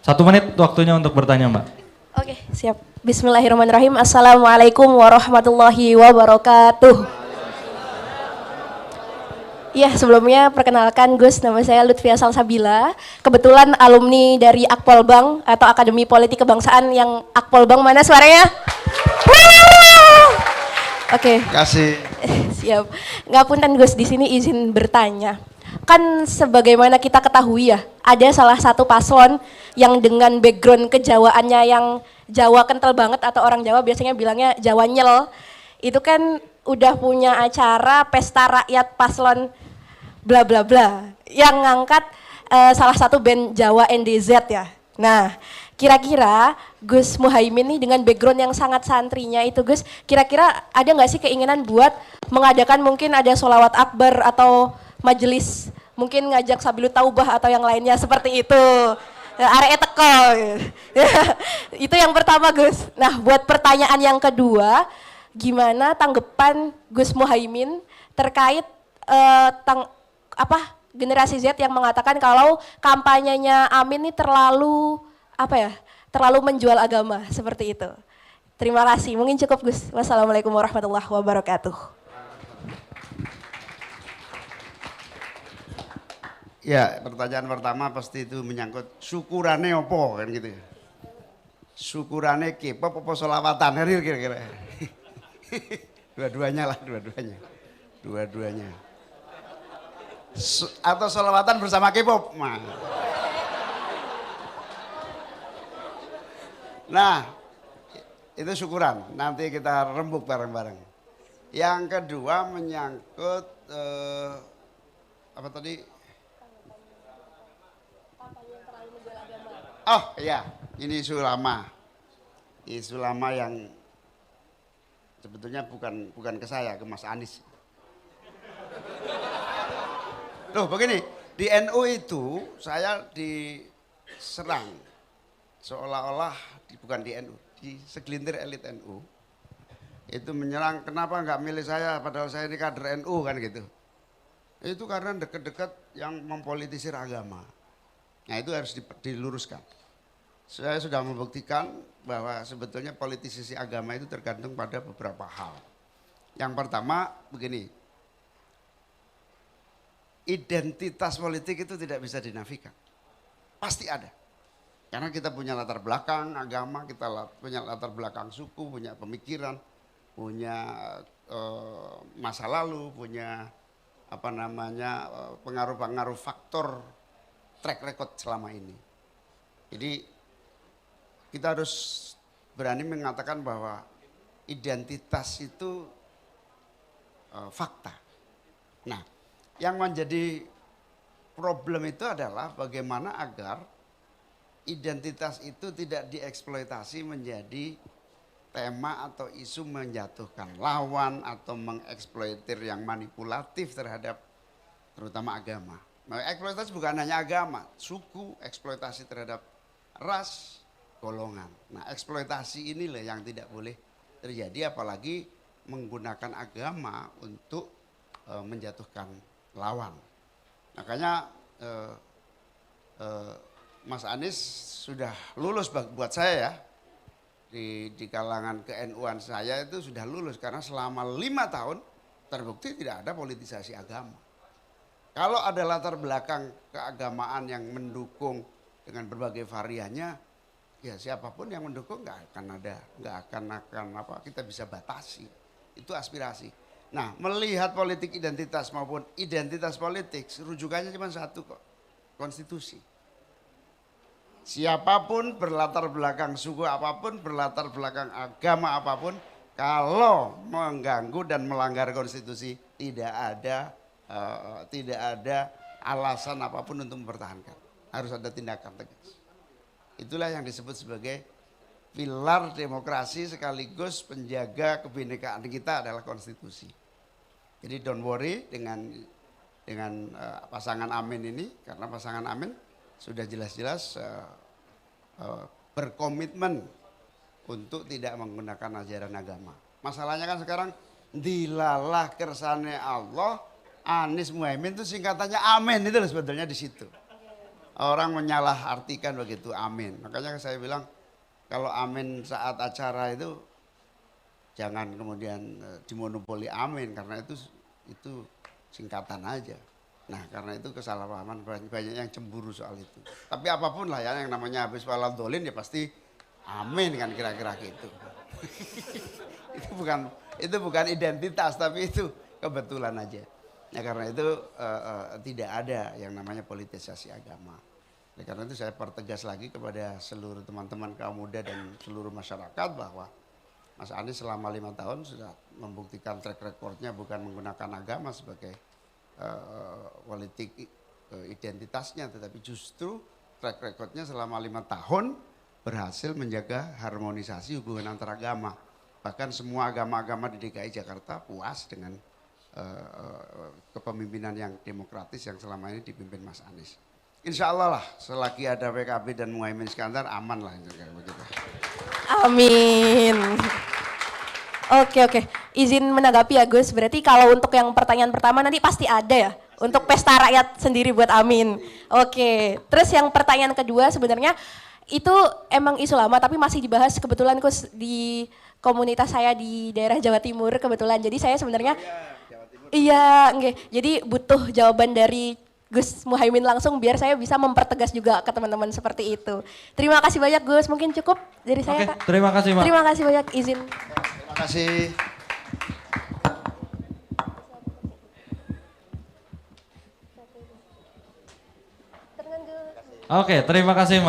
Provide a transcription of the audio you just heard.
1 menit waktunya untuk bertanya, Mbak. Oke, siap. Bismillahirrahmanirrahim. Assalamualaikum warahmatullahi wabarakatuh. Ya, sebelumnya perkenalkan Gus, nama saya Lutfia Salsabila. Kebetulan alumni dari Akpol Bank atau Akademi Politik Kebangsaan yang Akpol Bank mana suaranya? Oke. Kasih. Siap. Ngapunten Gus, di sini izin bertanya. Kan sebagaimana kita ketahui ya, ada salah satu paslon yang dengan background kejawaannya yang Jawa kental banget atau orang Jawa biasanya bilangnya Jawa nyel. Itu kan udah punya acara pesta rakyat paslon bla bla bla yang ngangkat salah satu band Jawa NDZ ya. Nah, kira-kira Gus Muhaimin nih dengan background yang sangat santrinya itu Gus, kira-kira ada nggak sih keinginan buat mengadakan mungkin ada sholawat akbar atau majelis mungkin ngajak Sabilut Taubah atau yang lainnya seperti itu. Area teko. Itu yang pertama Gus. Nah, buat pertanyaan yang kedua, gimana tanggapan Gus Muhaimin terkait generasi Z yang mengatakan kalau kampanyenya Amin ini terlalu terlalu menjual agama seperti itu. Terima kasih. Mungkin cukup Gus. Wassalamualaikum warahmatullahi wabarakatuh. Ya, pertanyaan pertama pasti itu menyangkut syukurannya opo kan gitu ya. Syukurannya K-pop apa sholawatan kira-kira. Dua-duanya lah, dua-duanya. Atau sholawatan bersama K-pop. Nah, itu syukuran. Nanti kita rembuk bareng-bareng. Yang kedua menyangkut apa tadi? Oh iya, ini isu lama. Isu lama yang sebetulnya bukan ke saya, ke Mas Anies. Loh begini, di NU itu saya diserang seolah-olah bukan di NU, di segelintir elit NU itu menyerang kenapa nggak milih saya padahal saya ini kader NU kan gitu. Itu karena dekat-dekat yang mempolitisir agama. Nah itu harus diluruskan. Saya sudah membuktikan bahwa sebetulnya politisasi agama itu tergantung pada beberapa hal. Yang pertama begini, identitas politik itu tidak bisa dinafikan. Pasti ada. Karena kita punya latar belakang agama, kita punya latar belakang suku, punya pemikiran, punya masa lalu, punya pengaruh-pengaruh faktor track record selama ini. Jadi kita harus berani mengatakan bahwa identitas itu fakta. Nah, yang menjadi problem itu adalah bagaimana agar identitas itu tidak dieksploitasi menjadi tema atau isu menjatuhkan lawan atau mengeksploitir yang manipulatif terhadap terutama agama. Eksploitasi bukan hanya agama, suku, eksploitasi terhadap ras, golongan. Nah, eksploitasi inilah yang tidak boleh terjadi apalagi menggunakan agama untuk menjatuhkan lawan. Makanya Mas Anies sudah lulus buat saya ya. Di kalangan ke-NU-an saya itu sudah lulus karena selama 5 tahun terbukti tidak ada politisasi agama. Kalau ada latar belakang keagamaan yang mendukung dengan berbagai variannya, ya siapapun yang mendukung nggak akan kita bisa batasi. Itu aspirasi. Nah, melihat politik identitas maupun identitas politik, rujukannya cuma satu kok, konstitusi. Siapapun berlatar belakang suku apapun, berlatar belakang agama apapun, kalau mengganggu dan melanggar konstitusi tidak ada alasan apapun untuk mempertahankan. Harus ada tindakan tegas. Itulah yang disebut sebagai pilar demokrasi sekaligus penjaga kebinekaan kita adalah konstitusi. Jadi don't worry dengan pasangan Amin ini, karena pasangan Amin sudah jelas-jelas berkomitmen untuk tidak menggunakan ajaran agama. Masalahnya kan sekarang dilalah kersane Allah, Anies Muhaimin itu singkatannya Amin itu sebetulnya di situ. orang menyalahartikan begitu amin. Makanya saya bilang kalau amin saat acara itu jangan kemudian dimonopoli amin karena itu singkatan aja. Nah karena itu kesalahpahaman banyak yang cemburu soal itu. Tapi apapun lah ya yang namanya habis waladolin ya pasti amin kan kira-kira gitu. itu bukan identitas tapi itu kebetulan aja. Ya karena itu tidak ada yang namanya politisasi agama. Ya, karena itu saya pertegas lagi kepada seluruh teman-teman kaum muda dan seluruh masyarakat bahwa Mas Anies selama 5 tahun sudah membuktikan track recordnya bukan menggunakan agama sebagai politik identitasnya, tetapi justru track recordnya selama 5 tahun berhasil menjaga harmonisasi hubungan antar agama. Bahkan semua agama-agama di DKI Jakarta puas dengan kepemimpinan yang demokratis yang selama ini dipimpin Mas Anies. Insya Allah lah selagi ada PKB dan Muhaimin Iskandar aman lah begitu. Amin. Oke. Izin menanggapi ya Gus, berarti kalau untuk yang pertanyaan pertama nanti pasti ada ya? Untuk pesta rakyat sendiri buat Amin. Oke, terus yang pertanyaan kedua sebenarnya itu emang isu lama tapi masih dibahas kebetulan Gus di komunitas saya di daerah Jawa Timur kebetulan. Jadi saya sebenarnya iya, jadi butuh jawaban dari Gus Muhaimin langsung biar saya bisa mempertegas juga ke teman-teman seperti itu. Terima kasih banyak Gus, mungkin cukup dari saya Kak. Terima kasih Mbak. Terima kasih banyak izin. Terima kasih. Oke, terima kasih Mbak.